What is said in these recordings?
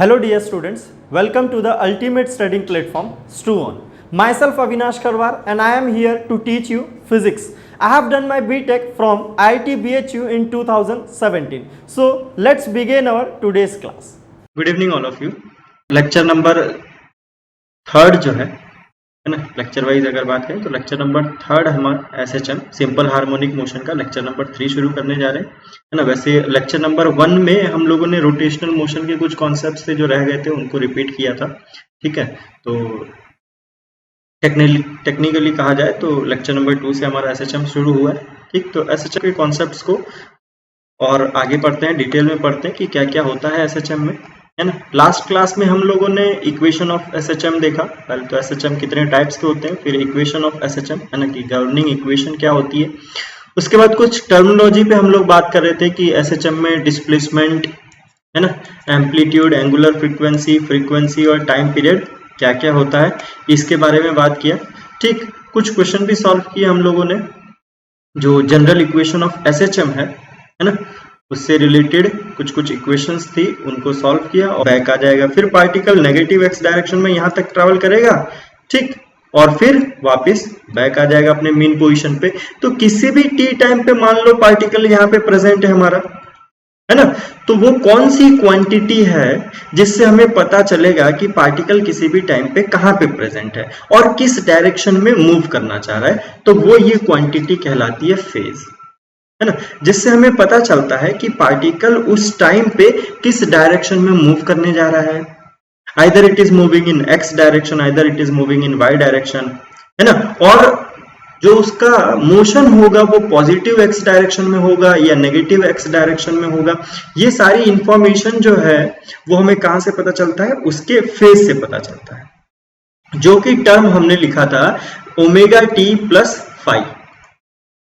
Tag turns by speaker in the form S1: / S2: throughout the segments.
S1: Hello dear students, welcome to the ultimate studying platform StuOn. Myself Avinash Karwar and I am here to teach you physics. I have done my BTech from IIT BHU in 2017. So let's begin our today's class.
S2: Good evening all of you. Lecture number third जो है ना, lecture wise अगर बात करें तो lecture number third हमारा SHM simple harmonic motion का lecture number 3 शुरू करने जा रहे हैं, है ना। वैसे लेक्चर नंबर 1 में हम लोगों ने रोटेशनल मोशन के कुछ कॉन्सेप्ट थे जो रह गए थे, उनको रिपीट किया था, ठीक है। तो टेक्निकली कहा जाए तो लेक्चर नंबर 2 से हमारा एसएचएम शुरू हुआ है, ठीक। तो एसएचएम के कॉन्सेप्ट्स को और आगे पढ़ते हैं, डिटेल में पढ़ते हैं कि क्या क्या होता है एसएचएम में, है ना। लास्ट क्लास में हम लोगों ने इक्वेशन ऑफ एसएचएम देखा। पहले तो एसएचएम कितने टाइप्स के होते हैं, फिर इक्वेशन ऑफ एसएचएम, है ना, कि गवर्निंग इक्वेशन क्या होती है। उसके बाद कुछ टर्मिनोलॉजी पे हम लोग बात कर रहे थे कि एसएचएम में डिस्प्लेसमेंट, है ना, एम्पलीट्यूड, एंगुलर फ्रीक्वेंसी, फ्रीक्वेंसी और टाइम पीरियड क्या क्या होता है, इसके बारे में बात किया, ठीक। कुछ क्वेश्चन भी सॉल्व किए हम लोगों ने, जो जनरल इक्वेशन ऑफ एसएचएम है ना, उससे रिलेटेड कुछ इक्वेशंस थी, उनको सॉल्व किया और बैक आ जाएगा। फिर पार्टिकल नेगेटिव एक्स डायरेक्शन में यहाँ तक ट्रैवल करेगा, ठीक, और फिर वापस बैक आ जाएगा अपने मेन पोजीशन पे। तो किसी भी टी टाइम पे मान लो पार्टिकल यहाँ पे प्रेजेंट है हमारा, है ना, तो वो कौन सी क्वांटिटी है जिससे हमें पता चलेगा कि पार्टिकल किसी भी टाइम पे कहाँ पे प्रेजेंट है और किस डायरेक्शन में मूव करना चाह रहा है, तो वो ये क्वांटिटी कहलाती है फेज, है ना। जिससे हमें पता चलता है कि पार्टिकल उस टाइम पे किस डायरेक्शन में मूव करने जा रहा है। Either it is moving in X direction, either it is moving in Y direction, है ना। और जो उसका मोशन होगा वो पॉजिटिव एक्स डायरेक्शन में होगा या नेगेटिव एक्स डायरेक्शन में होगा। ये सारी इंफॉर्मेशन जो है वो हमें कहां से पता चलता है, उसके फेज से पता चलता है, जो कि टर्म हमने लिखा था ओमेगा टी प्लस फाइव,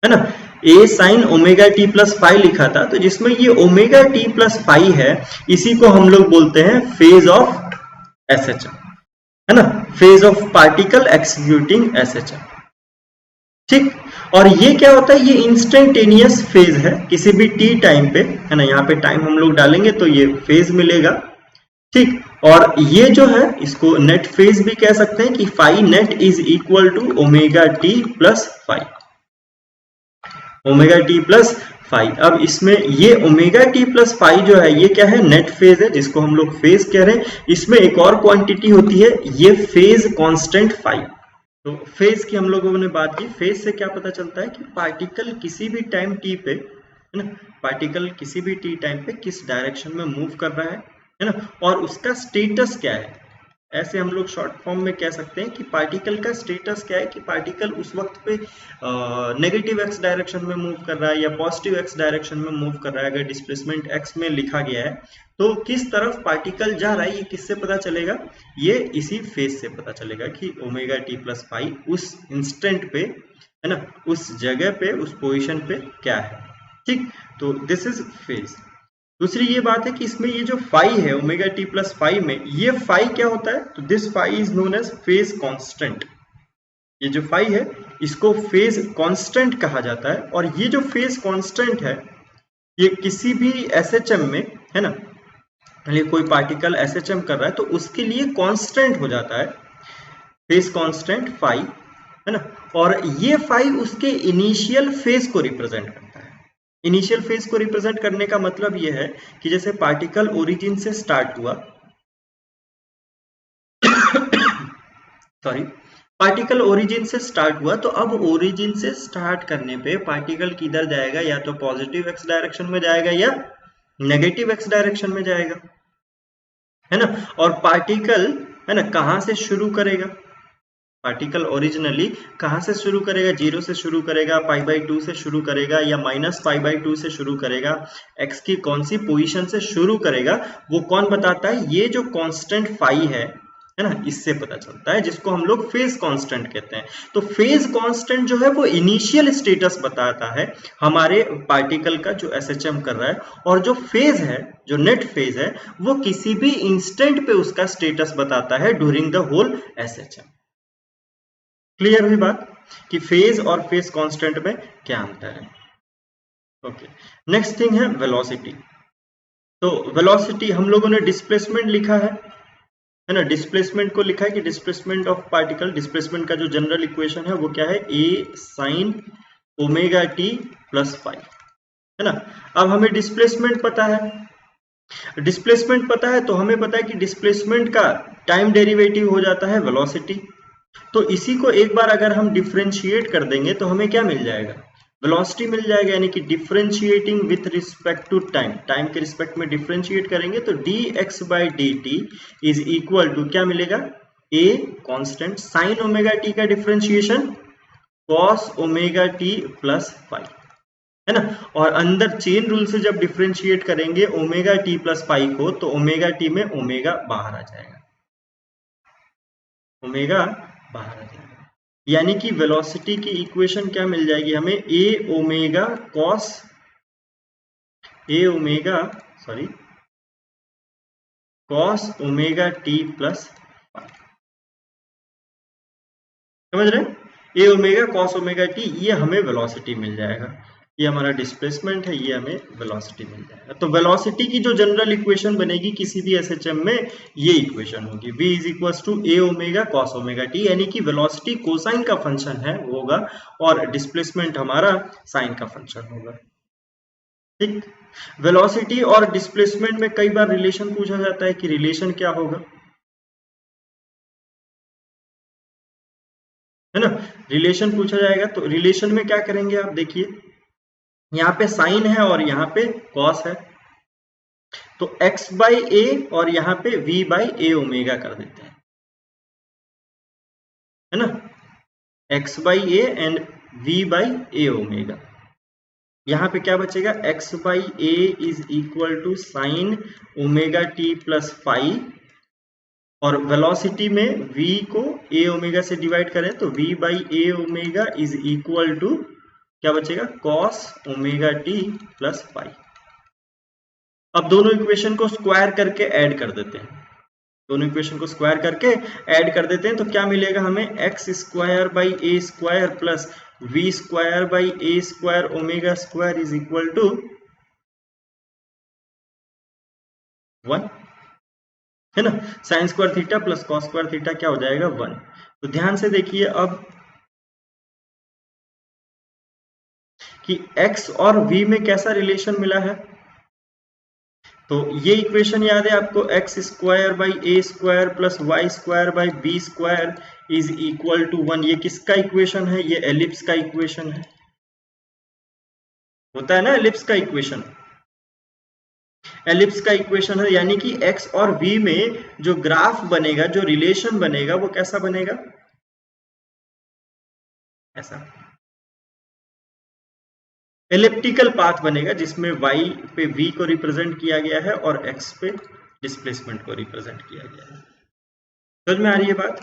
S2: है ना। A sine omega T plus five लिखा था, तो जिसमें ये ओमेगा टी प्लस फाइव है, इसी को हम लोग बोलते हैं फेज ऑफ एसएचएम, है ना, phase of particle executing SHM, ठीक। और ये क्या होता है, ये इंस्टेंटेनियस फेज है किसी भी टी टाइम पे, है ना। यहाँ पे टाइम हम लोग डालेंगे तो ये फेज मिलेगा, ठीक। और ये जो है इसको नेट फेज भी कह सकते हैं कि five net is equal to omega T plus five, omega T plus five. अब इसमें ये ओमेगा टी प्लस फाइव जो है ये क्या है, नेट फेज है, जिसको हम लोग फेज कह रहे हैं। इसमें एक और क्वांटिटी होती है, ये फेज कांस्टेंट फाइव। तो फेज की हम लोगों ने बात की। फेज से क्या पता चलता है कि पार्टिकल किसी भी टाइम टी पे, है ना, पार्टिकल किसी भी टी टाइम पे किस डायरेक्शन में मूव कर रहा है ना, और उसका स्टेटस क्या है। ऐसे हम लोग शॉर्ट फॉर्म में कह सकते हैं कि पार्टिकल का स्टेटस क्या है, कि पार्टिकल उस वक्त पे नेगेटिव एक्स डायरेक्शन में मूव कर रहा है या पॉजिटिव एक्स डायरेक्शन में मूव कर रहा है। अगर डिस्प्लेसमेंट एक्स में लिखा गया है तो किस तरफ पार्टिकल जा रहा है, ये किससे पता चलेगा, ये इसी फेज से पता चलेगा कि ओमेगा टी प्लस फाइव उस इंस्टेंट पे, है ना, उस जगह पे, उस पोजिशन पे क्या है, ठीक। तो दिस इज फेज। दूसरी ये बात है कि इसमें ये जो फाई है ओमेगा टी प्लस फाइव में, ये फाई क्या होता है, तो this phi is known as phase constant. ये जो फाई है इसको फेज कांस्टेंट कहा जाता है। और ये जो फेज कांस्टेंट है ये किसी भी एसएचएम में, है ना, कोई पार्टिकल एसएचएम कर रहा है तो उसके लिए कांस्टेंट हो जाता है, फेज कांस्टेंट फाई, है ना। और ये फाई उसके इनिशियल फेज को रिप्रेजेंट करता है। इनिशियल फेज को रिप्रेजेंट करने का मतलब यह है कि जैसे पार्टिकल ओरिजिन से स्टार्ट हुआ सॉरी, पार्टिकल ओरिजिन से स्टार्ट हुआ, तो अब ओरिजिन से स्टार्ट करने पे पार्टिकल किधर जाएगा, या तो पॉजिटिव एक्स डायरेक्शन में जाएगा या नेगेटिव एक्स डायरेक्शन में जाएगा, है ना। और पार्टिकल, है ना, कहां से शुरू करेगा, पार्टिकल ओरिजिनली कहां से शुरू करेगा, 0 से शुरू करेगा, पाई बाई 2 से शुरू करेगा या माइनस पाई बाई 2 से शुरू करेगा, एक्स की कौन सी पोजीशन से शुरू करेगा, वो कौन बताता है, ये जो कांस्टेंट फाई है ना, इससे पता चलता है, जिसको हम लोग फेज कांस्टेंट कहते हैं। तो फेज कांस्टेंट जो है वो इनिशियल स्टेटस बताता है हमारे पार्टिकल का जो एसएचएम कर रहा है, और जो फेज है, जो नेट फेज है, वो किसी भी इंस्टेंट पे उसका स्टेटस बताता है during the whole SHM. Clear हुई बात कि फेज और फेज कांस्टेंट में क्या अंतर है। ओके, नेक्स्ट थिंग है वेलोसिटी। तो वेलोसिटी हम लोगों ने डिस्प्लेसमेंट लिखा है ना, डिस्प्लेसमेंट को लिखा है कि डिस्प्लेसमेंट ऑफ पार्टिकल, डिस्प्लेसमेंट का जो जनरल इक्वेशन है वो क्या है, a sin omega T plus five, है ना। अब हमें डिस्प्लेसमेंट पता है, डिस्प्लेसमेंट पता है तो हमें पता है कि डिस्प्लेसमेंट का टाइम डेरिवेटिव हो जाता है वेलोसिटी। तो इसी को एक बार अगर हम डिफरेंशिएट कर देंगे तो हमें क्या मिल जाएगा, वेलोसिटी मिल जाएगा, यानी कि differentiating with respect to time, time के रिस्पेक्ट में डिफरेंशिएट करेंगे तो dx by D t is equal to क्या मिलेगा, a constant sine omega t का differentiation cos omega T plus five, है ना। और अंदर चेन रूल से जब डिफरेंशिएट करेंगे ओमेगा टी प्लस फाइव को तो ओमेगा टी में ओमेगा बाहर आ जाएगा, ओमेगा बाहर आ जाएगा, यानी कि वेलोसिटी की इक्वेशन क्या मिल जाएगी हमें, a omega cos cos omega T plus, समझ रहे हैं, a omega cos omega T, ये हमें वेलोसिटी मिल जाएगा, ये हमारा डिस्प्लेसमेंट है, ये हमें वेलोसिटी मिल जाएगा। तो वेलोसिटी की जो जनरल इक्वेशन बनेगी किसी भी एसएचएम में, ये इक्वेशन होगी v is equal to A omega cos omega T, यानी कि वेलोसिटी कोसाइन का फंक्शन है वो होगा और डिस्प्लेसमेंट हमारा साइन का फंक्शन होगा, ठीक। वेलोसिटी और डिस्प्लेसमेंट में कई बार रिलेशन पूछा जाता है कि रिलेशन क्या होगा, है ना, रिलेशन पूछा जाएगा। तो रिलेशन में क्या करेंगे आप देखिए, यहाँ पे साइन है और यहाँ पे कॉस है, तो x बाई ए और यहाँ पे v बाई ए ओमेगा कर देते हैं, है ना, x by A and v by A omega. यहाँ पे क्या बचेगा, x by A is equal to sine omega T plus five, और वेलोसिटी में v को a ओमेगा से डिवाइड करें तो v by A omega is equal to क्या बचेगा, cos omega T plus five. अब दोनों इक्वेशन को स्क्वायर करके ऐड कर देते हैं, दोनों इक्वेशन को स्क्वायर करके ऐड कर देते हैं तो क्या मिलेगा हमें, X square by A square plus V square by A square omega square is equal to 1, है ना। Sine square theta plus cos square theta क्या हो जाएगा, 1। तो ध्यान से देखिए अब कि x और v में कैसा रिलेशन मिला है, तो ये इक्वेशन याद है आपको, X square by A square plus Y square by B square is equal to 1। ये किसका इक्वेशन है, ये एलिप्स का इक्वेशन है, होता है ना एलिप्स का इक्वेशन, एलिप्स का इक्वेशन है, यानी कि x और v में जो ग्राफ बनेगा, जो रिलेशन बनेगा वो कैसा बनेगा, ऐसा एलिप्टिकल पाथ बनेगा जिसमें y पे v को रिप्रेजेंट किया गया है और x पे डिस्प्लेसमेंट को रिप्रेजेंट किया गया है। समझ में आ रही है बात,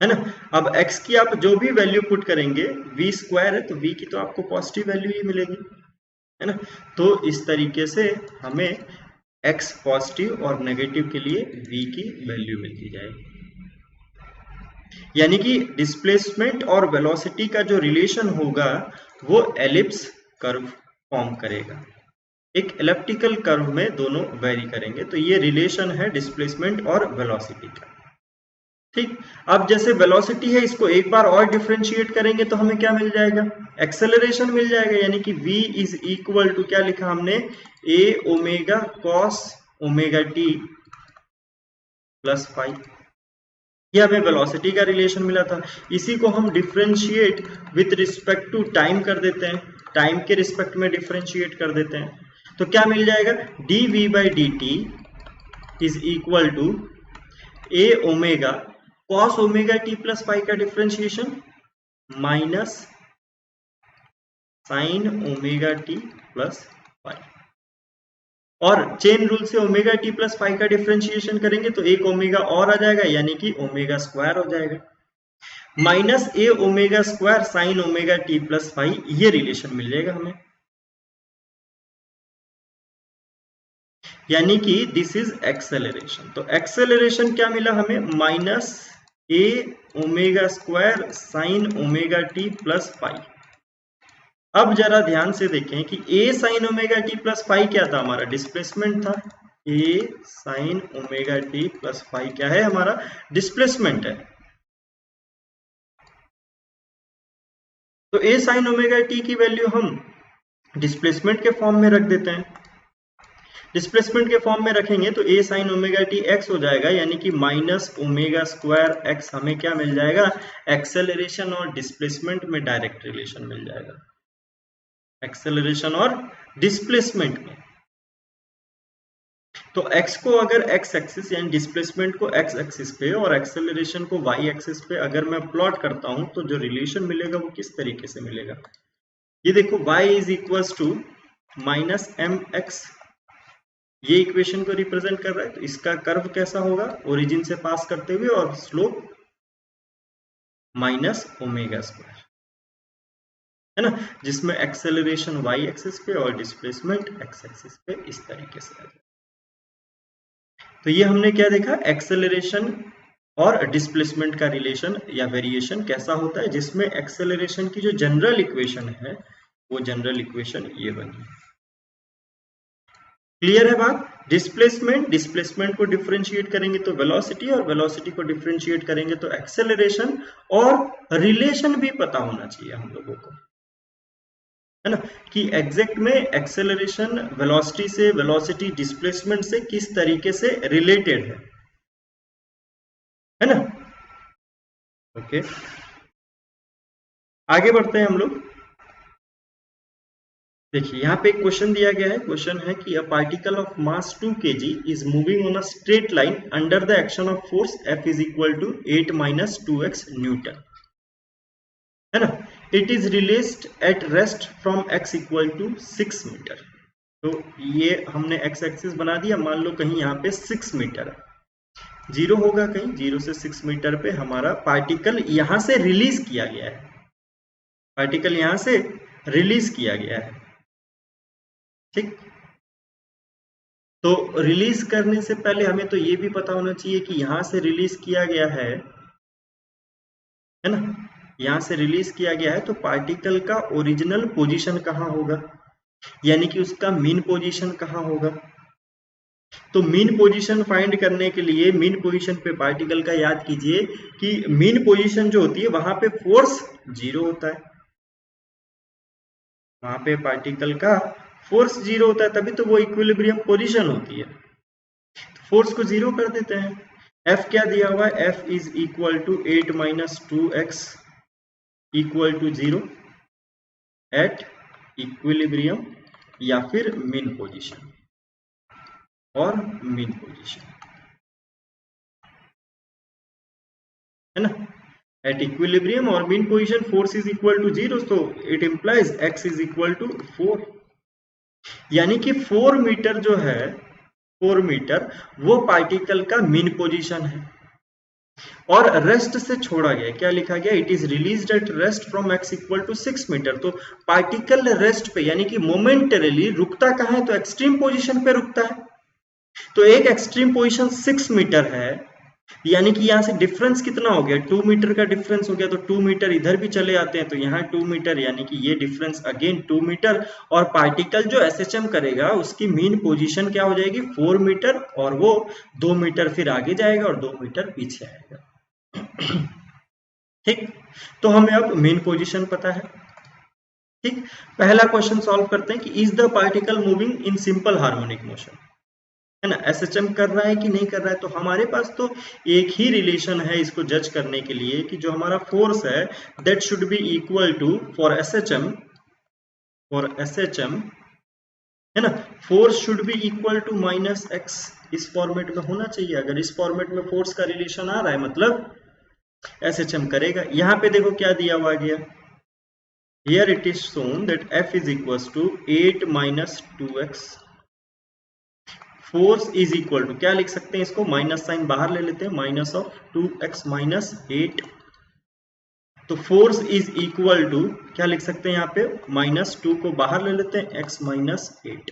S2: है ना। अब x की आप जो भी वैल्यू पुट करेंगे, v स्क्वायर है तो v की तो आपको पॉजिटिव वैल्यू ही मिलेगी, है ना। तो इस तरीके से हमें x पॉजिटिव और नेगेटिव के लिए v की वैल्यू मिलती जाएगी, यानी कि डिस्प्लेसमेंट और वेलोसिटी का जो रिलेशन होगा वो एलिप्स कर्व फॉर्म करेगा, एक एलिप्टिकल कर्व में दोनों वेरी करेंगे, तो ये रिलेशन है डिस्प्लेसमेंट और वेलोसिटी का, ठीक। अब जैसे वेलोसिटी है इसको एक बार और डिफरेंशिएट करेंगे तो हमें क्या मिल जाएगा, एक्सेलरेशन मिल जाएगा, यानी कि v इज इक्वल टू क्या लिखा हमने, a omega cos omega T plus five, ये हमें वेलोसिटी का रिलेशन मिला था। इसी को हम differentiate with respect to time कर देते हैं, टाइम के रिस्पेक्ट में डिफरेंशिएट कर देते हैं, तो क्या मिल जाएगा, dv by D t is equal to a omega cos omega T plus five का differentiation minus sine omega T plus five, और चेन रूल से ओमेगा टी प्लस फाइव का डिफरेंशिएशन करेंगे तो एक ओमेगा और आ जाएगा, यानी कि ओमेगा स्क्वायर हो जाएगा, minus a omega square sine omega T plus five, ये रिलेशन मिल जाएगा हमें, यानी कि दिस इज एक्सेलरेशन। तो एक्सेलरेशन क्या मिला हमें, minus a omega square sine omega T plus five, अब जरा ध्यान से देखें कि a sin omega T plus phi क्या था, हमारा डिस्प्लेसमेंट था। a sin omega T plus phi क्या है, हमारा डिस्प्लेसमेंट है। तो a sin ओमेगा टी की वैल्यू हम डिस्प्लेसमेंट के फॉर्म में रख देते हैं। डिस्प्लेसमेंट के फॉर्म में रखेंगे तो a sin omega T x हो जाएगा, यानी कि माइनस ओमेगा स्क्वायर x हमें क्या मिल जाएगा, एक्सेलरेशन और डिस्प्लेसमेंट में डायरेक्ट रिलेशन मिल जाएगा, एक्सेलरेशन और डिस्प्लेसमेंट में। तो x को अगर x एक्सिस यानी डिस्प्लेसमेंट को x एक्सिस पे और एक्सेलरेशन को y एक्सिस पे अगर मैं प्लॉट करता हूं तो जो रिलेशन मिलेगा वो किस तरीके से मिलेगा, ये देखो y is equals to minus M X, ये इक्वेशन को रिप्रेजेंट कर रहा है। तो इसका कर्व कैसा होगा, ओरिजिन से पास करते हुए और स्लोप माइनस ओमेगा स्क्वायर, है ना, जिसमें एक्सेलरेशन y एक्सिस पे और डिस्प्लेसमेंट x एक्सिस पे इस तरीके से आ जाए। तो ये हमने क्या देखा, एक्सेलरेशन और डिस्प्लेसमेंट का रिलेशन या वेरिएशन कैसा होता है, जिसमें एक्सेलरेशन की जो जनरल इक्वेशन है वो जनरल इक्वेशन ये बनी। क्लियर है बात। डिस्प्लेसमेंट को डिफरेंशिएट करेंगे तो वेलोसिटी, और वेलोसिटी को डिफरेंशिएट करेंगे तो एक्सेलरेशन, और रिलेशन भी पता होना चाहिए हम लोगों को, है ना, कि एग्जैक्ट में एक्सेलरेशन वेलोसिटी से, वेलोसिटी डिस्प्लेसमेंट से किस तरीके से रिलेटेड है ना। ओके, आगे बढ़ते हैं हम लोग। देखिए यहाँ पे एक क्वेश्चन दिया गया है, क्वेश्चन है कि a particle of mass 2 kg is moving on a straight line under the action of force F is equal to 8 minus 2x newton, है ना। It is released at rest from x equal to 6 metre. तो ये हमने x axis बना दिया, मान लो कहीं यहाँ पे 6 मीटर है, 0 होगा कहीं, 0 से 6 मीटर पे हमारा पार्टिकल यहां से रिलीज किया गया है, पार्टिकल यहां से रिलीज किया गया है, ठीक। तो रिलीज करने से पहले हमें तो ये भी पता होना चाहिए कि यहां से रिलीज किया गया है ना, यहां से रिलीज किया गया है, तो पार्टिकल का ओरिजिनल पोजीशन कहां होगा, यानी कि उसका मीन पोजीशन कहां होगा। तो मीन पोजीशन फाइंड करने के लिए मीन पोजीशन पे पार्टिकल का याद कीजिए कि मीन पोजीशन जो होती है वहां पे फोर्स 0 होता है, वहां पे पार्टिकल का फोर्स 0 होता है, तभी तो वो इक्विलिब्रियम पोजीशन होती है। फोर्स को 0 कर देते हैं। F क्या दिया हुआ है, F is equal to 8 minus 2x equal to 0 at equilibrium या फिर मीन पोजीशन, और मीन पोजीशन, है ना, एट इक्विलिब्रियम और mean position force is equal to 0, तो it implies x is equal to 4, यानी कि 4 मीटर जो है, 4 मीटर वो पार्टिकल का मीन पोजीशन है, और रेस्ट से छोड़ा गया, क्या लिखा गया, it is released at rest from x equal to 6 metre. तो पार्टिकल रेस्ट पे यानी कि मोमेंटरीली रुकता कहाँ है, तो एक्सट्रीम पोजीशन पे रुकता है। तो एक एक्सट्रीम पोजीशन 6 मीटर है, यानी कि यहां से डिफरेंस कितना हो गया, 2 मीटर का डिफरेंस हो गया, तो 2 मीटर इधर भी चले आते हैं, तो यहाँ 2 मीटर, यानी कि ये डिफरेंस अगेन 2 मीटर, और पार्टिकल जो एसएचएम करेगा उसकी मीन पोजीशन क्या हो जाएगी, 4 मीटर, और वो 2 मीटर फिर आगे जाएगा और 2 मीटर पीछे आएगा। ठीक, तो हमें अब मीन पोजीशन पता है। ठीक, पहला क्वेश्चन सॉल्व करते हैं कि is the particle moving in simple harmonic motion, है ना, एसएचएम कर रहा है कि नहीं कर रहा है। तो हमारे पास तो एक ही रिलेशन है इसको जज करने के लिए कि जो हमारा फोर्स है that should be equal to, for SHM, है ना, force should be equal to minus X, इस फॉर्मेट में होना चाहिए। अगर इस फॉर्मेट में फोर्स का रिलेशन आ रहा है मतलब एसएचएम करेगा। यहाँ पे देखो क्या दिया हुआ गया, here it is shown that F is equal to 8 minus 2x, force is equal to, क्या लिख सकते हैं इसको, माइनस साइन बाहर ले लेते हैं, माइनस ऑफ 2x माइनस 8, तो फोर्स इज इक्वल टू क्या लिख सकते हैं यहाँ पे, माइनस 2 को बाहर ले लेते हैं, x माइनस 8,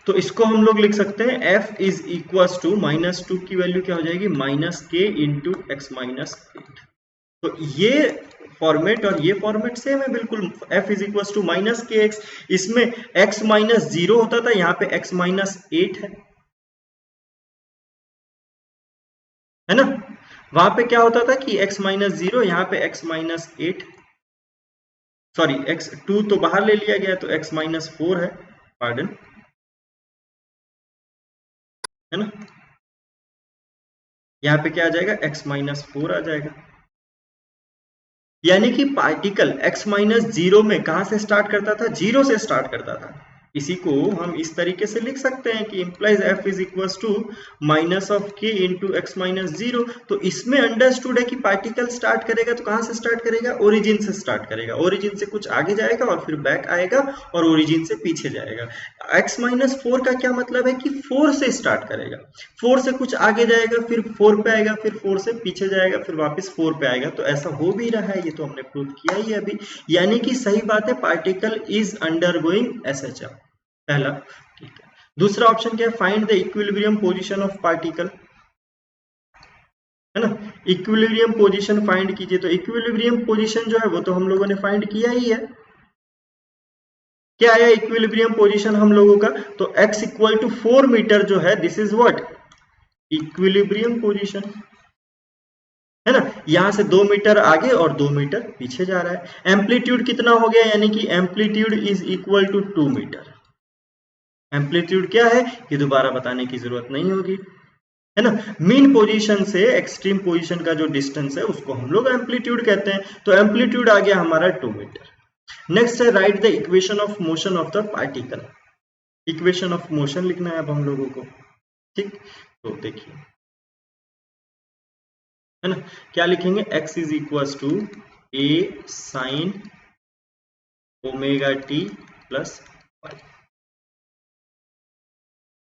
S2: तो इसको हम लोग लिख सकते हैं F is equal to minus 2 की वैल्यू क्या हो जाएगी, minus k into X minus 8। तो ये फॉर्मेट और ये फॉर्मेट सेम है बिल्कुल, f is equal to minus K X. इसमें x माइनस 0 होता था, यहाँ पे x माइनस 8 है ना। वहां पे क्या होता था कि x माइनस 0, यहाँ पे x माइनस 8, सॉरी x2 तो बाहर ले लिया गया तो x माइनस 4 है, पार्डन, है ना। यहाँ पे क्या आ जाएगा, x माइनस 4 आ जाएगा। यानी कि पार्टिकल x माइनस 0 में कहां से स्टार्ट करता था, 0 से स्टार्ट करता था। इसी को हम इस तरीके से लिख सकते हैं कि implies f is equal to minus of k into X minus 0। तो इसमें अंडरस्टूड है कि पार्टिकल स्टार्ट करेगा तो कहां से स्टार्ट करेगा, ओरिजिन से स्टार्ट करेगा, ओरिजिन से कुछ आगे जाएगा और फिर बैक आएगा और ओरिजिन से पीछे जाएगा। x माइनस 4 का क्या मतलब है कि 4 से स्टार्ट करेगा, 4 से कुछ आगे जाएगा, फिर 4 पे आएगा, फिर 4 से पीछे जाएगा, फिर वापस 4 पे आएगा। तो ऐसा हो भी रहा है, ये तो हमने प्रूव किया ही अभी। यानी कि सही बात है, पार्टिकल इज अंडरगोइंग एसएचएम, पहला। ठीक है, दूसरा ऑप्शन क्या है, find the equilibrium position of particle, है ना। इक्विलिब्रियम पोजीशन फाइंड कीजिए। तो इक्विलिब्रियम पोजीशन जो है वो तो हम लोगों ने फाइंड किया ही है। क्या है इक्विलिब्रियम पोजीशन हम लोगों का, तो x इक्वल टू 4 मीटर जो है, this is what, equilibrium position, है ना। यहां से 2 मीटर आगे और 2 मीटर पीछे जा रहा है। एम्पलीट्यूड कितना हो गया, यानी कि amplitude is equal to 2 metre. Amplitude क्या है, ये दोबारा बताने की जरूरत नहीं होगी, है ना। मीन पोजीशन से एक्सट्रीम पोजीशन का जो डिस्टेंस है उसको हम लोग एम्पलीट्यूड कहते हैं। तो एम्पलीट्यूड आ गया हमारा 2 मीटर। नेक्स्ट है right the equation of motion of the particle. Equation of motion लिखना है अब हम लोगों को, ठीक। तो देखिए, है ना, क्या लिखेंगे, x is equal to a sine omega T plus five,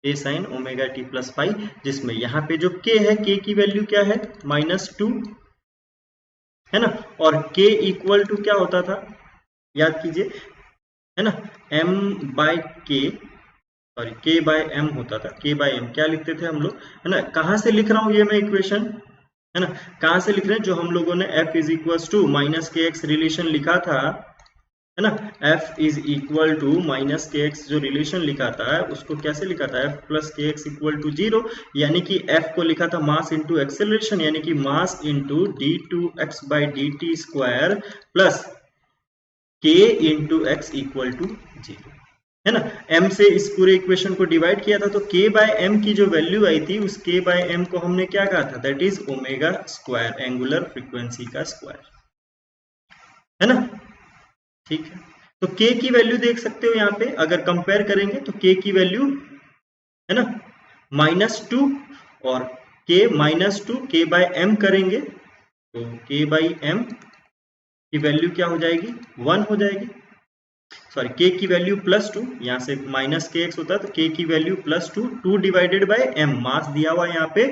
S2: a sine omega T plus five, जिसमें यहाँ पे जो k है, k की वैल्यू क्या है, -2, है ना। और k इक्वल टू क्या होता था, याद कीजिए, है ना, m by k, sorry k by m होता था, k बाय m क्या लिखते थे हम लोग, है ना। कहां से लिख रहा हूं ये मैं इक्वेशन, है ना, कहां से लिख रहे हैं, जो हम लोगों ने f is equal to minus K X relation लिखा था, है ना। f is equal to minus K X जो रिलेशन लिखा था उसको कैसे लिखा था, f plus K X equal to 0, यानी कि f को लिखा था मास इंटू एक्सेलरेशन, यानी कि mass into D two X by D T square plus k into X equal to 0, है ना। m से इस पूरे इक्वेशन को डिवाइड किया था, तो k बाय m की जो वैल्यू आई थी उस k बाय m को हमने क्या कहा था, that is omega square, angular frequency का स्क्वायर, है ना। ठीक है, तो k की वैल्यू देख सकते हो यहाँ पे, अगर कंपेयर करेंगे तो k की वैल्यू, है ना, -2 और k -2, k बाय m करेंगे तो k बाय m की वैल्यू क्या हो जाएगी, 1 हो जाएगी। सॉरी, k की वैल्यू +2, यहाँ से माइनस के एक्स होता है तो k की वैल्यू +2, 2 डिवाइडेड बाय m, मास दिया हुआ यहाँ पे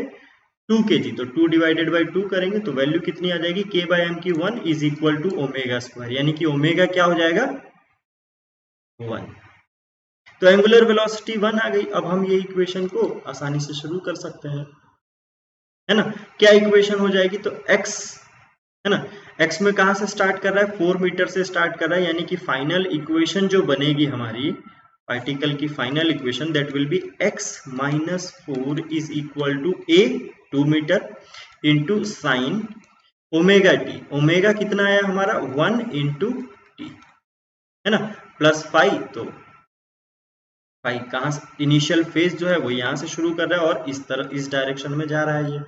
S2: 2 kg, तो 2 डिवाइडेड बाय 2 करेंगे तो वैल्यू कितनी आ जाएगी, k बाय m की 1 is equal to omega square, यानी कि ओमेगा क्या हो जाएगा, 1। तो एंगुलर वेलोसिटी 1 आ गई। अब हम ये इक्वेशन को आसानी से शुरू कर सकते हैं, है ना। क्या इक्वेशन हो जाएगी, तो x, है ना, x में कहां से स्टार्ट कर रहा है, 4 मीटर से स्टार्ट कर रहा है, यानी कि फाइनल इक्वेशन जो बनेगी हमारी पार्टिकल की final equation, that will be x minus 4 is equal to a 2 metre into sine omega T, omega कितना आया हमारा 1 इंटू टी, है ना, प्लस 5। तो 5 कहां से, इनिशियल फेज जो है वो यहां से शुरू कर रहा है और इस तरह इस डायरेक्शन में जा रहा है ये,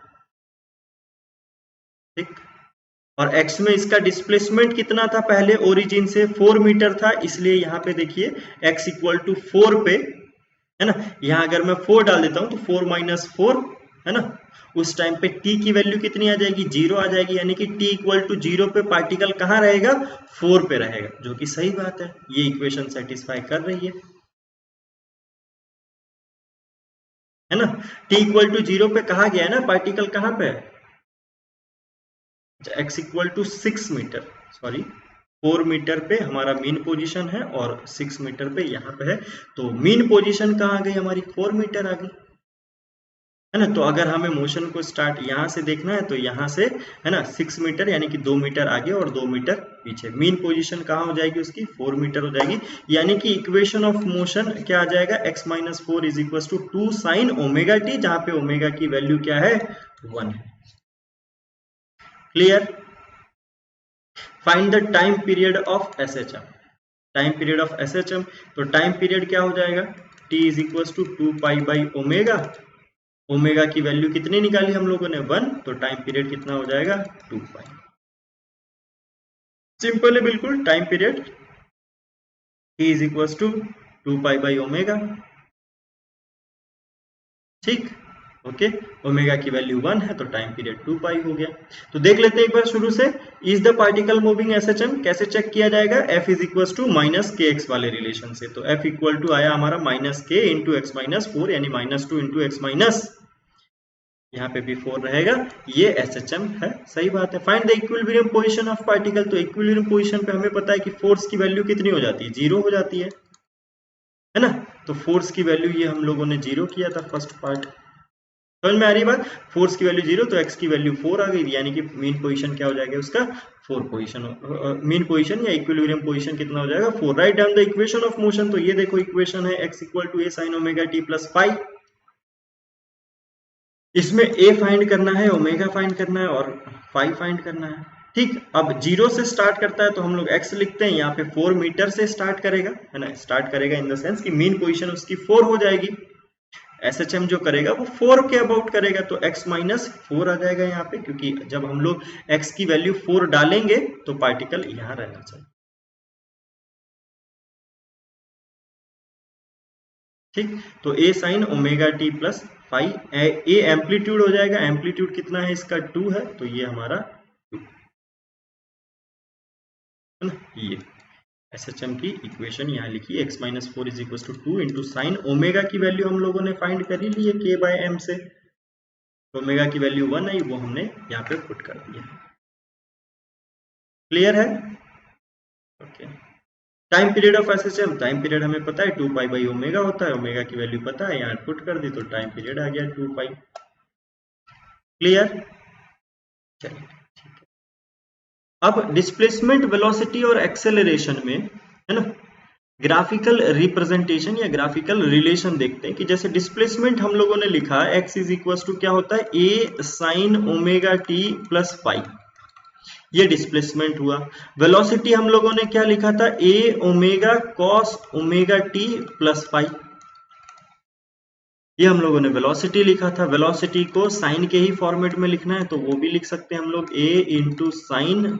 S2: ठीक। और x में इसका डिस्प्लेसमेंट कितना था, पहले ओरिजिन से 4 मीटर था, इसलिए यहाँ पे देखिए x इक्वल टू 4 पे, है ना, यहाँ अगर मैं 4 डाल देता हूं तो 4 माइनस 4, है ना, उस टाइम पे t की वैल्यू कितनी आ जाएगी, 0 आ जाएगी, यानी कि t इक्वल टू 0 पे पार्टिकल कहाँ रहेगा, 4 पे रहेगा, जो कि सही बात है, ये इक्वेशन सेटिस्फाई कर रही है ना। t इक्वल टू 0 पे कहा गया है ना, पार्टिकल कहाँ पे है, x equal to 6 metre, sorry 4 metre पे हमारा मीन पोजीशन है और 6 मीटर पे यहाँ पे है, तो मीन पोजीशन कहाँ आ गई हमारी, 4 मीटर आ गई, है ना। तो अगर हमें मोशन को स्टार्ट यहाँ से देखना है तो यहाँ से, है ना, 6 मीटर यानी कि 2 मीटर आगे और 2 मीटर पीछे। मीन पोजीशन कहाँ हो जाएगी उसकी, 4 मीटर हो जाएगी। यानी कि इक्वेशन ऑफ मोशन क्या आ जाएगा, x-4 is equal to 2 sine omega T, जहां पे ओमेगा की वैल्यू क्या है, 1 है। Clear. Find the time period of SHM. Time period of SHM, तो टाइम पीरियड क्या हो जाएगा, t is equal to 2 pi by omega. Omega की वैल्यू कितनी निकाली हम लोगों ने, 1, तो टाइम पीरियड कितना हो जाएगा, 2 पाई। सिंपल है बिल्कुल। Time period t is equal to 2 pi by omega. ठीक, ओके। ओमेगा की वैल्यू 1 है तो टाइम पीरियड 2 पाई हो गया। तो देख लेते हैं एक बार शुरू से। Is the particle moving SHM, कैसे चेक किया जाएगा, f is equal to minus K X वाले रिलेशन से। तो f इक्वल टू आया हमारा माइनस के इंटू एक्स माइनस 4, यानी -2 इंटू एक्स माइनस, यहाँ पे भी 4 रहेगा। ये एसएचएम है, सही बात है। Find the equilibrium position of particle, तो इक्विलिब्रियम पोजीशन पे हमें पता है कि फोर्स की वैल्यू कितनी हो जाती है, 0 हो जाती है ना। तो फोर्स की वैल्यू ये हम लोगों ने 0 किया था फर्स्ट पार्ट, समझ में आ रही बात। फोर्स की वैल्यू 0 तो एक्स की वैल्यू 4 आ गई, यानी कि मीन पोजीशन क्या हो जाएगा उसका, 4 पोजीशन। मीन पोजीशन या इक्विलिब्रियम पोजीशन कितना हो जाएगा, 4। Write down the equation of motion, तो ये देखो इक्वेशन है x equal to a sin omega t plus phi. इसमें a फाइंड करना है, ओमेगा फाइंड करना है और फाई फाइंड करना है। ठीक, अब 0 से स्टार्ट करता है तो हम लोग x लिखते हैं, यहाँ पे 4 मीटर से स्टार्ट करेगा, है ना। स्टार्ट करेगा इन द सेंस कि मीन पोजीशन उसकी 4 हो जाएगी। एसएचएम जो करेगा वो 4 के अबाउट करेगा, तो x माइनस 4 आ जाएगा यहाँ पे, क्योंकि जब हम लोग x की वैल्यू 4 डालेंगे तो पार्टिकल यहाँ रहना चाहिए। ठीक, तो a sine omega T plus phi, A amplitude हो जाएगा। एम्पलीट्यूड कितना है इसका, 2 है, तो ये हमारा 2 है ना। ये एसएचएम की इक्वेशन यहाँ लिखी, x minus 4 is equal to 2 into sine omega की वैल्यू हम लोगों ने फाइंड कर ही ली है k बाय m से। ओमेगा की वैल्यू 1 आई, वो हमने यहाँ पे पुट कर दिया। क्लियर है, okay. Time period of SHM, time period हमें पता है 2 पाई बाई ओमेगा होता है, ओमेगा की वैल्यू पता है, यहाँ पुट कर दी तो टाइम पीरियड आ गया 2 पाई। क्लियर, चलिए ठीक है। अब डिस्प्लेसमेंट, वेलोसिटी और एक्सेलरेशन में, है ना, ग्राफिकल रिप्रेजेंटेशन या ग्राफिकल रिलेशन देखते हैं कि जैसे डिस्प्लेसमेंट हम लोगों ने लिखा x इज इक्वल टू क्या होता है, a sine omega T plus phi, ये डिस्प्लेसमेंट हुआ। वेलोसिटी हम लोगों ने क्या लिखा था, a omega cos omega T plus phi, ये हम लोगों ने वेलोसिटी लिखा था। वेलोसिटी को साइन के ही फॉर्मेट में लिखना है तो वो भी लिख सकते हैं हम लोग, a into sine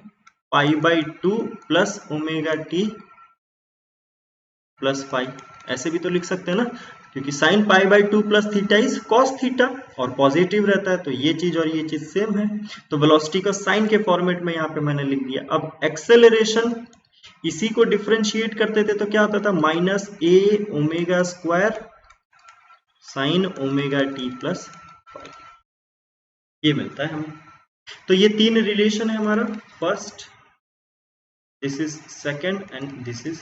S2: pi by 2 plus omega T plus phi, ऐसे भी तो लिख सकते हैं ना, क्योंकि sine pi by 2 plus theta is cos theta और पॉजिटिव रहता है, तो ये चीज और ये चीज सेम है। तो वेलोसिटी को साइन के फॉर्मेट में यहाँ पे मैंने लिख दिया। अब एक्सेलरेशन, इसी को डिफरेंशिएट करते थे तो क्या होता था, minus a omega square sine omega T plus phi, ये मिलता है हमें। तो ये 3 रिलेशन है हमारा, first, this is second and this is.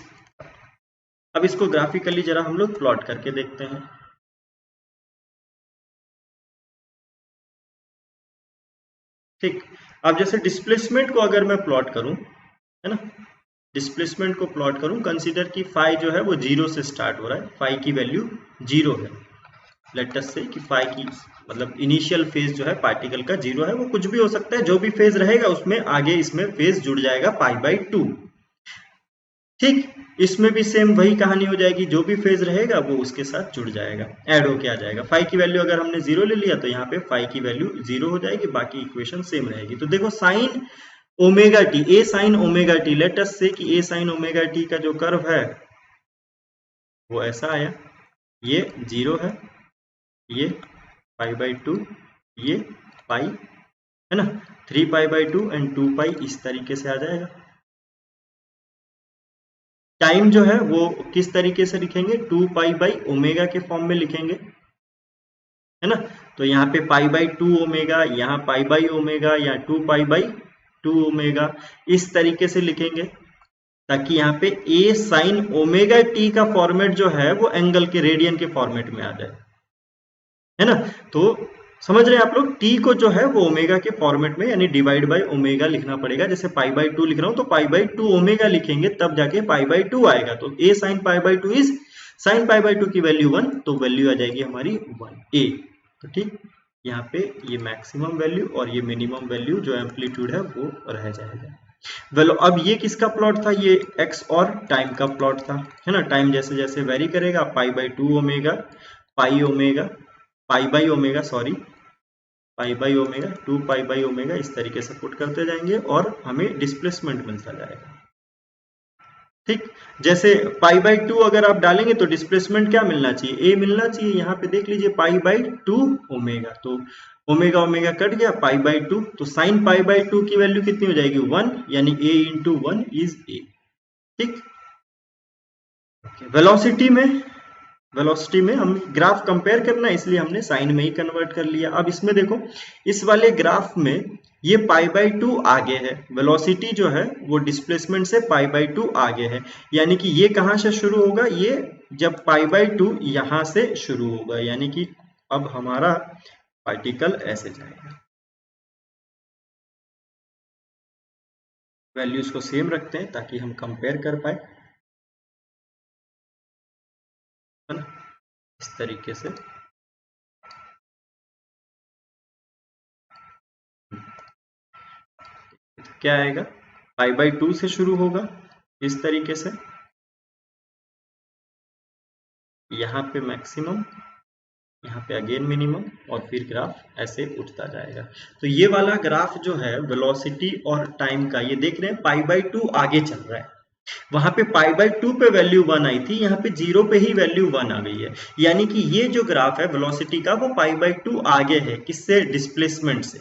S2: अब इसको ग्राफिकली जरा हम लोग प्लॉट करके देखते हैं। ठीक, अब जैसे डिस्प्लेसमेंट को अगर मैं प्लॉट करूं, है ना, डिस्प्लेसमेंट को प्लॉट करूं, कंसीडर कि फाई जो है वो 0 से स्टार्ट हो रहा है, फाई की वैल्यू 0 है। लेट अस से कि फाई की मतलब इनिशियल फेज जो है पार्टिकल का 0 है, वो कुछ भी हो सकता है, जो भी फेज रहेगा उसमें आगे इसमें फेज जुड़ जाएगा पाई बाई 2। ठीक, इसमें भी सेम वही कहानी हो जाएगी, जो भी फेज रहेगा वो उसके साथ जुड़ जाएगा, ऐड होके आ जाएगा। फाई की वैल्यू अगर हमने 0 ले लिया तो यहाँ पे फाई की वैल्यू 0 हो जाएगी, बाकी इक्वेशन सेम रहेगी। तो देखो sine omega t, a sine omega t, let us say कि ए साइन ओमेगा टी का जो कर्व है वो ऐसा आया, ये 0 है, ये पाई बाई 2, ये पाई, है ना, 3 पाई बाई 2 एंड 2 पाई, इस तरीके से आ जाएगा। टाइम जो है वो किस तरीके से लिखेंगे, 2 पाई बाई ओमेगा के फॉर्म में लिखेंगे, है ना। तो यहाँ पे पाई बाई 2 ओमेगा, यहाँ पाई बाई ओमेगा, या 2 पाई बाई 2 ओमेगा, इस तरीके से लिखेंगे, ताकि यहाँ पे a साइन ओमेगा टी का फॉर्मेट जो है वो एंगल के रेडियन के फॉर्मेट में आ जाए। है ना। तो समझ रहे हैं आप लोग, टी को जो है वो ओमेगा के फॉर्मेट में यानी डिवाइड बाय ओमेगा लिखना पड़ेगा। जैसे पाई बाई 2 लिख रहा हूं तो पाई बाई 2 ओमेगा लिखेंगे तब जाके पाई बाई 2 आएगा। तो A sine pi by 2 is sine pi by 2 की वैल्यू 1, तो वैल्यू आ जाएगी हमारी 1 ए। तो ठीक, यहाँ पे ये मैक्सिमम वैल्यू और ये मिनिमम वैल्यू जो एम्पलीट्यूड है वो रह जाएगा। वेल अब ये किसका प्लॉट था, ये एक्स और टाइम का प्लॉट था, है ना। टाइम जैसे जैसे वेरी करेगा पाई by 2 omega, pi omega, pi by omega sorry, pi by omega, 2 pi by omega, इस तरीके से पुट करते जाएंगे और हमें डिस्प्लेसमेंट मिलता जाएगा। ठीक, जैसे पाई बाई 2 अगर आप डालेंगे तो डिस्प्लेसमेंट क्या मिलना चाहिए, ए मिलना चाहिए। यहाँ पे देख लीजिए पाई बाई 2 ओमेगा, तो ओमेगा ओमेगा कट गया, पाई बाई 2, तो साइन पाई बाई 2 की वैल्यू कितनी हो जाएगी 1, यानी ए इंटू 1 इज ए। ठीक, वेलोसिटी में हम ग्राफ कंपेयर करना है इसलिए हमने साइन में ही कन्वर्ट कर लिया। अब इसमें देखो, इस वाले ग्राफ में ये पाई बाई 2 आगे है, वेलोसिटी जो है वो डिस्प्लेसमेंट से पाई बाई 2 आगे है, यानी कि ये कहां से शुरू होगा, ये जब पाई बाई 2 यहां से शुरू होगा, यानी कि अब हमारा पार्टिकल ऐसे जाएगा। वैल्यूज को सेम रखते हैं ताकि हम कंपेयर कर पाए, है ना, इस तरीके से। क्या आएगा, पाई बाई 2 से शुरू होगा इस तरीके से, यहाँ पे मैक्सिमम, यहाँ पे अगेन मिनिमम, और फिर ग्राफ ऐसे उठता जाएगा। तो ये वाला ग्राफ जो है वेलोसिटी और टाइम का, ये देख रहे हैं पाई बाई 2 आगे चल रहा है, वहां पे पाई बाई 2 पे वैल्यू 1 आई थी, यहाँ पे 0 पे ही वैल्यू 1 आ गई है, यानी कि ये जो ग्राफ है वेलोसिटी का वो पाई बाई 2 आगे है, किससे, डिस्प्लेसमेंट से,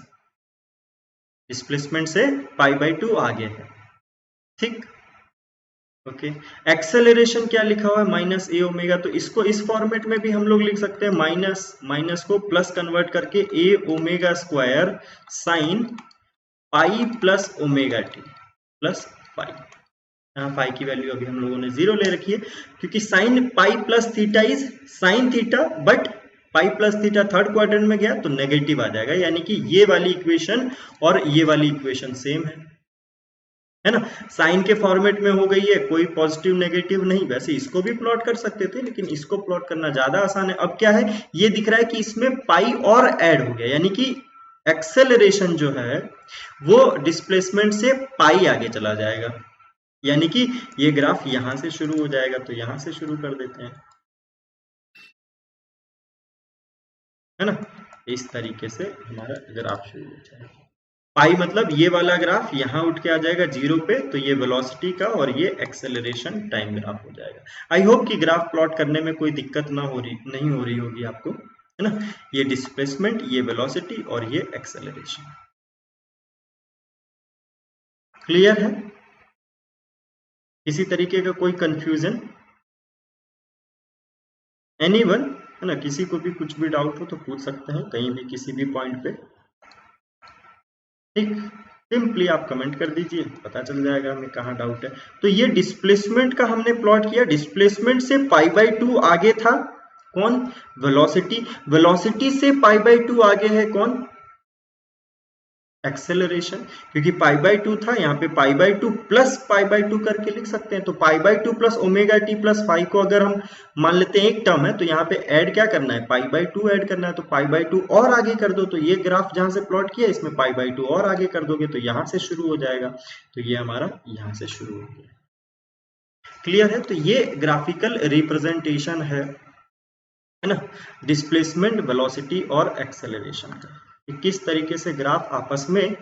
S2: डिस्प्लेसमेंट से पाई बाई 2 आगे है। ठीक, ओके। एक्सेलरेशन क्या लिखा हुआ है, माइनस ए ओमेगा, तो इसको इस फॉर्मेट में भी हम लोग लिख सकते हैं, माइनस माइनस को प्लस कन्वर्ट करके A omega square sine pi plus omega T plus pi. यहाँ पाई की वैल्यू अभी हम लोगों ने 0 ले रखी है, क्योंकि sine pi plus theta is sine theta, but pi plus theta third quadrant में गया तो नेगेटिव आ जाएगा, यानी कि ये वाली इक्वेशन और ये वाली इक्वेशन सेम है ना। साइन के फॉर्मेट में हो गई है, कोई पॉजिटिव नेगेटिव नहीं। वैसे इसको भी प्लॉट कर सकते थे, लेकिन इसको प्लॉट करना ज्यादा आसान है। अब क्या है, ये दिख रहा है कि इसमें पाई और ऐड हो गया, यानी कि एक्सेलरेशन जो है वो डिस्प्लेसमेंट से पाई आगे चला जाएगा, यानी कि ये ग्राफ यहां से शुरू हो जाएगा। तो यहां से शुरू कर देते हैं, है ना, इस तरीके से हमारा ग्राफ शुरू हो जाएगा। पाई मतलब ये वाला ग्राफ यहाँ उठ के आ जाएगा 0 पे, तो ये वेलोसिटी का और ये एक्सेलरेशन टाइम ग्राफ हो जाएगा। आई होप कि ग्राफ प्लॉट करने में कोई दिक्कत नहीं हो रही होगी आपको, है ना। ये डिस्प्लेसमेंट, ये वेलोसिटी और ये एक्सेलरेशन, क्लियर है। किसी तरीके का कोई कंफ्यूजन, एनीवन, है ना, किसी को भी कुछ भी डाउट हो तो पूछ सकते हैं कहीं भी किसी भी पॉइंट पे। ठीक, सिंपली आप कमेंट कर दीजिए, पता चल जाएगा हमें कहाँ डाउट है। तो ये डिस्प्लेसमेंट का हमने प्लॉट किया, डिस्प्लेसमेंट से पाई बाई 2 आगे था कौन, वेलोसिटी, वेलोसिटी से पाई बाई 2 आगे है कौन, एक्सेलरेशन, क्योंकि पाई बाई 2 था, यहाँ पे pi by 2 plus pi by 2 करके लिख सकते हैं। तो pi by 2 plus omega T plus phi को अगर हम मान लेते हैं एक टर्म है, तो यहाँ पे ऐड क्या करना है, पाई बाई 2 ऐड करना है, तो पाई बाई 2 और आगे कर दो, तो ये ग्राफ जहां से प्लॉट किया इसमें पाई बाई 2 और आगे कर दोगे तो यहां से शुरू हो जाएगा। तो ये हमारा यहां से शुरू हो गया, क्लियर है। तो ये ग्राफिकल रिप्रेजेंटेशन है ना, डिस्प्लेसमेंट, वेलोसिटी और एक्सेलरेशन का, किस तरीके से ग्राफ आपस में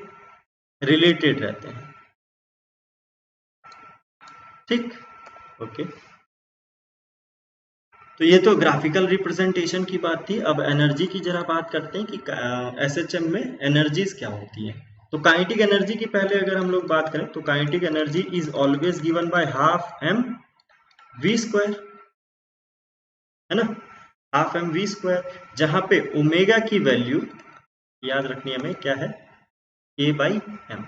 S2: रिलेटेड रहते हैं। ठीक, ओके। तो ये तो ग्राफिकल रिप्रेजेंटेशन की बात थी। अब एनर्जी की जरा बात करते हैं कि एसएचएम में एनर्जीज क्या होती है। तो काइनेटिक एनर्जी की पहले अगर हम लोग बात करें तो kinetic energy is always given by half M V square, है ना, हाफ एम वी स्क्वायर, जहां पे ओमेगा की वैल्यू याद रखनी है हमें क्या है, ए बाई एम,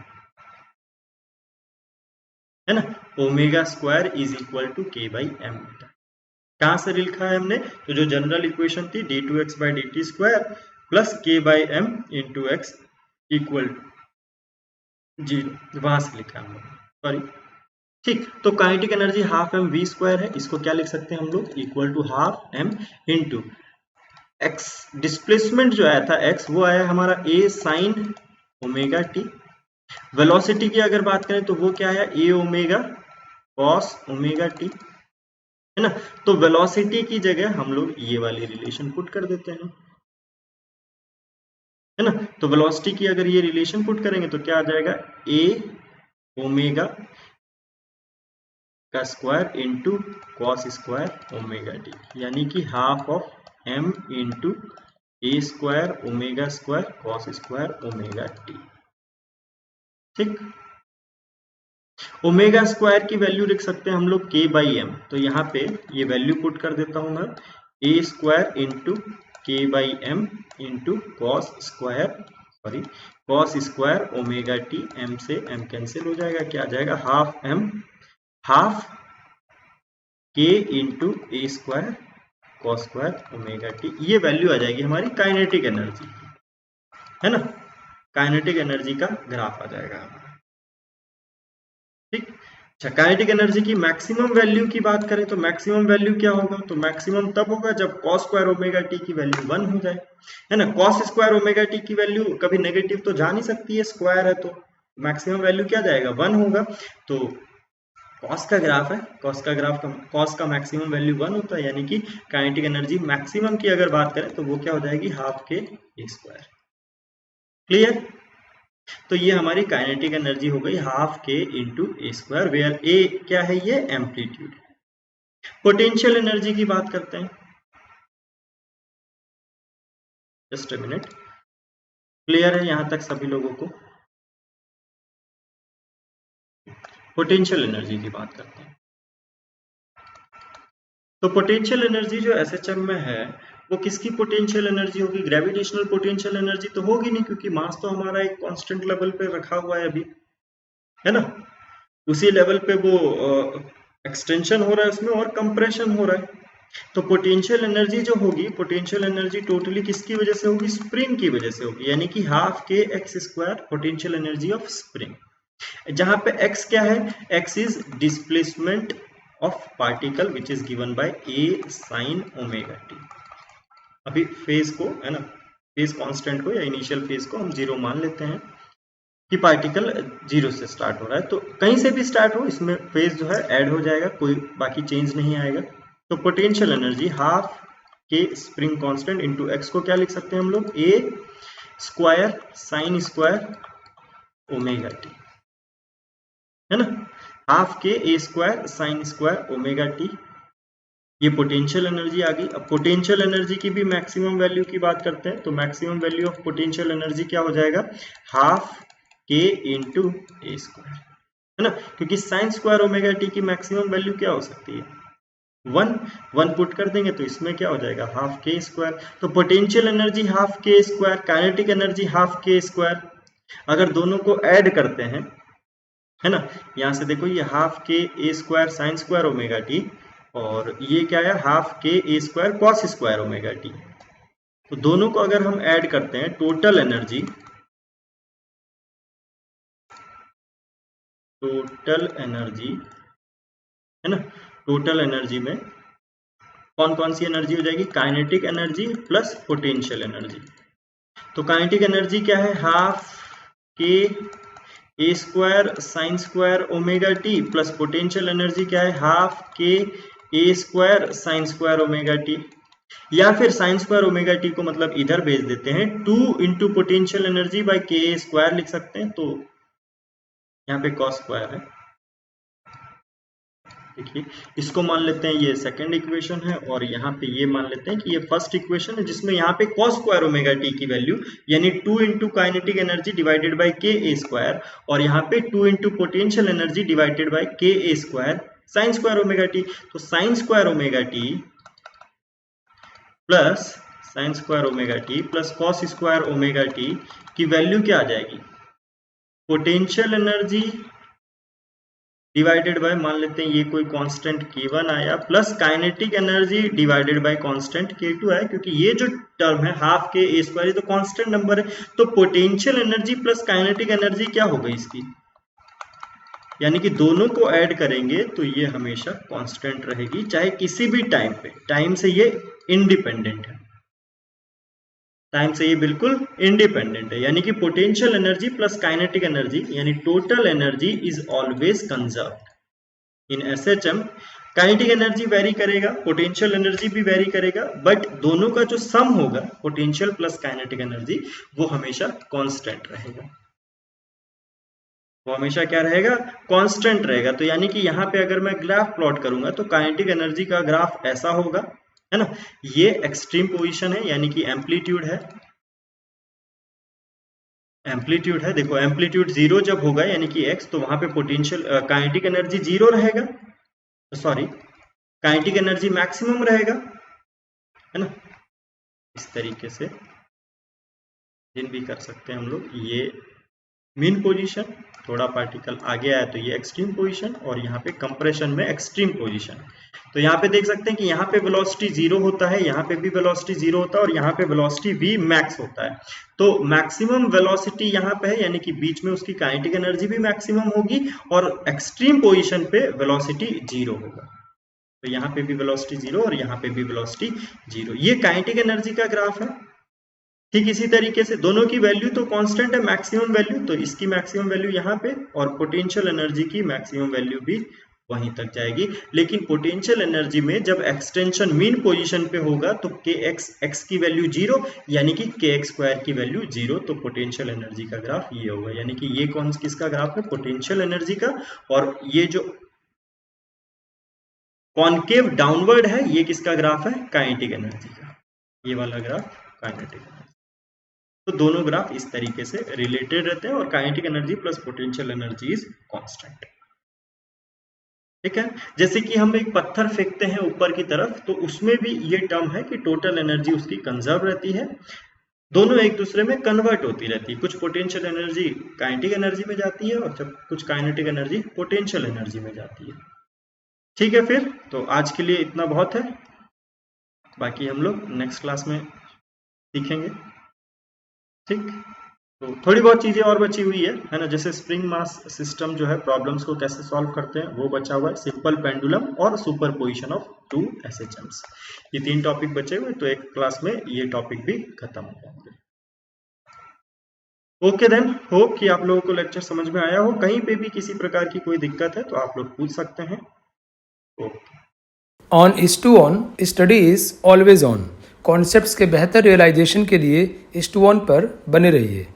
S2: है ना, omega square is equal to K by M. कहाँ से लिखा है हमने? तो जो जनरल इक्वेशन थी d2x/dt² plus k/m into X equal 0, वहां से लिखा है हम लोग, सॉरी। ठीक, तो kinetic energy half M V square है, इसको क्या लिख सकते हैं हम लोग? Equal to half M into X, displacement जो आया था एक्स, वो आया हमारा a sine omega T. Velocity की अगर बात करें तो वो क्या है? a omega cos omega T, है ना। तो वेलोसिटी की जगह हम लोग ये वाली रिलेशन पुट कर देते हैं, है ना। तो वेलोसिटी की अगर ये रिलेशन पुट करेंगे तो क्या आ जाएगा? a ओमेगा का square into cos square omega T, यानी कि half of m into A square omega square cos square omega T. ठीक, ओमेगा स्क्वायर की वैल्यू लिख सकते हैं हम लोग k/m, तो यहाँ पे ये वैल्यू पुट कर देता हूं मैं, a square into k/m into cos square omega T, m से m कैंसिल हो जाएगा, क्या आ जाएगा? Half m half k into A square cos square omega T. ये वैल्यू आ जाएगी हमारी काइनेटिक एनर्जी, है ना। काइनेटिक एनर्जी का ग्राफ आ जाएगा हमारा। ठीक, अच्छा, काइनेटिक एनर्जी की मैक्सिमम वैल्यू की बात करें तो मैक्सिमम वैल्यू क्या होगा? तो मैक्सिमम तब होगा जब कॉस स्क्वायर ओमेगा टी की वैल्यू 1 हो जाए, है ना। कॉस स्क्वायर ओमेगा टी की वैल्यू कभी नेगेटिव तो जा नहीं सकती है, स्क्वायर है तो मैक्सिमम वैल्यू क्या जाएगा? 1 होगा। तो कॉस का ग्राफ है, कॉस का मैक्सिमम वैल्यू 1 होता है, यानी कि काइनेटिक एनर्जी मैक्सिमम की अगर बात करें तो वो क्या हो जाएगी? Half K A square. Clear? तो ये हमारी काइनेटिक एनर्जी हो गई हाफ के इंटू ए स्क्वायर, वेयर ए क्या है? ये एम्पलीट्यूड। पोटेंशियल एनर्जी की बात करते हैं, जस्ट अ मिनट। क्लियर है यहां तक सभी लोगों को? पोटेंशियल एनर्जी की बात करते हैं। तो पोटेंशियल एनर्जी जो एसएचएम में है वो किसकी पोटेंशियल एनर्जी होगी? ग्रेविटेशनल पोटेंशियल एनर्जी तो होगी नहीं, क्योंकि मास तो हमारा एक कांस्टेंट लेवल पे रखा हुआ है अभी, है ना। उसी लेवल पे वो एक्सटेंशन हो रहा है उसमें और कंप्रेशन हो रहा है। तो पोटेंशियल एनर्जी जो होगी, पोटेंशियल एनर्जी टोटली किसकी वजह से होगी? स्प्रिंग की वजह से होगी, यानी कि हाफ के x square potential energy of spring, जहां पे x क्या है? x is displacement of particle which is given by a sine omega T. अभी फेज को, है ना, फेज कांस्टेंट को या इनिशियल फेज को हम 0 मान लेते हैं कि पार्टिकल 0 से स्टार्ट हो रहा है, तो कहीं से भी स्टार्ट हो इसमें फेज जो है ऐड हो जाएगा, कोई बाकी चेंज नहीं आएगा। तो potential energy half K spring constant into X को क्या लिख सकते हैं हम लोग? a square sine square omega T, है ना। Half K A square sine square omega T, ये पोटेंशियल एनर्जी आ गई। अब पोटेंशियल एनर्जी की भी मैक्सिमम वैल्यू की बात करते हैं, तो maximum value of potential energy क्या हो जाएगा? हाफ के इंटू ए स्क्वायर, है ना, क्योंकि साइन स्क्वायर ओमेगा टी की मैक्सिमम वैल्यू क्या हो सकती है? 1 पुट कर देंगे तो इसमें क्या हो जाएगा? हाफ के स्क्वायर। तो पोटेंशियल एनर्जी हाफ के स्क्वायर, काइनेटिक एनर्जी हाफ के स्क्वायर, अगर दोनों को ऐड करते हैं, है ना, यहां से देखो ये half K A square sine square omega T और ये क्या है? Half K A square cos square omega T. तो दोनों को अगर हम ऐड करते हैं, टोटल एनर्जी है ना, टोटल एनर्जी में कौन कौन सी एनर्जी हो जाएगी? Kinetic energy plus potential energy. तो काइनेटिक एनर्जी क्या है? Half K A square sine square omega T plus potential energy क्या है? Half K A square sine square omega T, या फिर साइन स्क्वायर ओमेगा टी को मतलब इधर भेज देते हैं, 2 इंटू पोटेंशियल एनर्जी बाई के स्क्वायर लिख सकते हैं, तो यहाँ पे कॉस स्क्वायर है। देखिए इसको मान लेते हैं ये सेकंड इक्वेशन है और यहाँ पे ये मान लेते हैं कि ये फर्स्ट इक्वेशन है, जिसमें यहाँ पे cos स्क्वायर ओमेगा टी की वैल्यू यानी 2 into kinetic energy divided by K A square और यहाँ पे 2 into potential energy divided by K A square sine square omega T. तो sine square omega T plus cos square omega T की value क्या आ जाएगी? Potential energy divided bye, मान लेते हैं ये कोई कांस्टेंट K1 आया, plus kinetic energy divided bye constant K2 आया, क्योंकि ये जो टर्म है हाफ के ए स्क्वायर, ये तो कांस्टेंट नंबर है, तो potential energy plus kinetic energy क्या हो गई इसकी, यानी कि दोनों को ऐड करेंगे तो ये हमेशा कांस्टेंट रहेगी, चाहे किसी भी टाइम पे, टाइम से ये इंडिपेंडेंट है, टाइम से ये बिल्कुल इंडिपेंडेंट है, यानी कि potential energy plus kinetic energy यानी total energy is always conserved in SHM. Kinetic energy vary करेगा, पोटेंशियल एनर्जी भी वेरी करेगा, बट दोनों का जो सम होगा पोटेंशियल प्लस काइनेटिक एनर्जी वो हमेशा कांस्टेंट रहेगा, वो हमेशा क्या रहेगा, कांस्टेंट रहेगा। तो यानी कि यहाँ पे अगर मैं ग्राफ प्लॉट करूंगा तो काइनेटिक एनर्जी का ग्राफ ऐसा होगा, है ना, ये एक्सट्रीम पोजीशन है यानी कि एम्पलीट्यूड है, एम्पलीट्यूड है, देखो एम्पलीट्यूड 0 जब होगा यानी कि x, तो वहां पे पोटेंशियल काइनेटिक एनर्जी 0 रहेगा, सॉरी काइनेटिक एनर्जी मैक्सिमम रहेगा, है ना। इस तरीके से जिन भी कर सकते हैं हम लोग, ये मीन पोजीशन, थोड़ा पार्टिकल आगे आया तो ये एक्सट्रीम पोजीशन, और यहाँ पे कंप्रेशन में एक्सट्रीम पोजीशन। तो यहाँ पे देख सकते हैं कि यहाँ पे वेलोसिटी 0 होता है, यहाँ पे भी वेलोसिटी 0 होता है, और यहाँ पे वेलोसिटी v मैक्स होता है। तो मैक्सिमम वेलोसिटी यहाँ पे है, यानी कि बीच में उसकी काइनेटिक एनर्जी भी मैक्सिमम होगी, और एक्सट्रीम पोजीशन पे वेलोसिटी 0 होगा। तो यहाँ पे भी वेलोसिटी 0 और यहाँ पे भी वेलोसिटी 0। ये काइनेटिक एनर्जी का ग्राफ है। ठीक इसी तरीके से दोनों की वैल्यू तो कांस्टेंट है, मैक्सिमम वैल्यू, तो इसकी मैक्सिमम वैल्यू यहाँ पे, और पोटेंशियल एनर्जी की मैक्सिमम वैल्यू भी वहीं तक जाएगी। लेकिन पोटेंशियल एनर्जी में जब एक्सटेंशन मीन पोजीशन पे होगा तो x की वैल्यू 0 यानी कि kx² की वैल्यू 0, तो पोटेंशियल एनर्जी का ग्राफ ये होगा, यानी कि ये कौन किसका ग्राफ है, पोटेंशियल एनर्जी का, और ये जो कॉनकेव डाउनवर्ड है ये किसका ग्राफ है, काइनेटिक एनर्जी का, ये वाला ग्राफ काइनेटिक एनर्जी। तो दोनों ग्राफ इस तरीके से रिलेटेड रहते हैं, और kinetic energy plus potential energy is constant. ठीक है, जैसे कि हम एक पत्थर फेंकते हैं ऊपर की तरफ, तो उसमें भी ये टर्म है कि टोटल एनर्जी उसकी कंजर्व रहती है, दोनों एक दूसरे में कन्वर्ट होती रहती है, कुछ पोटेंशियल एनर्जी काइनेटिक एनर्जी में जाती है और जब कुछ काइनेटिक एनर्जी पोटेंशियल एनर्जी में जाती है। ठीक है, फिर तो आज के लिए इतना बहुत है, बाकी हम लोग नेक्स्ट क्लास में सीखेंगे। ठीक, तो थोड़ी बहुत चीजें और बची हुई है ना, जैसे स्प्रिंग मास सिस्टम जो है, प्रॉब्लम्स को कैसे सॉल्व करते हैं वो बचा हुआ है, सिंपल पेंडुलम और सुपरपोजिशन ऑफ 2 SHMs, ये 3 टॉपिक बचे हुए, तो एक क्लास में ये टॉपिक भी खत्म हो जाएंगे। ओके देन, होप कि आप लोगों को लेक्चर समझ में आया हो। कहीं पे भी किसी प्रकार की कोई दिक्कत है तो आप लोग पूछ सकते हैं।
S3: On S2On study is always on. Concepts के बेहतर रियलाइजेशन के लिए S2On पर बने रहिए।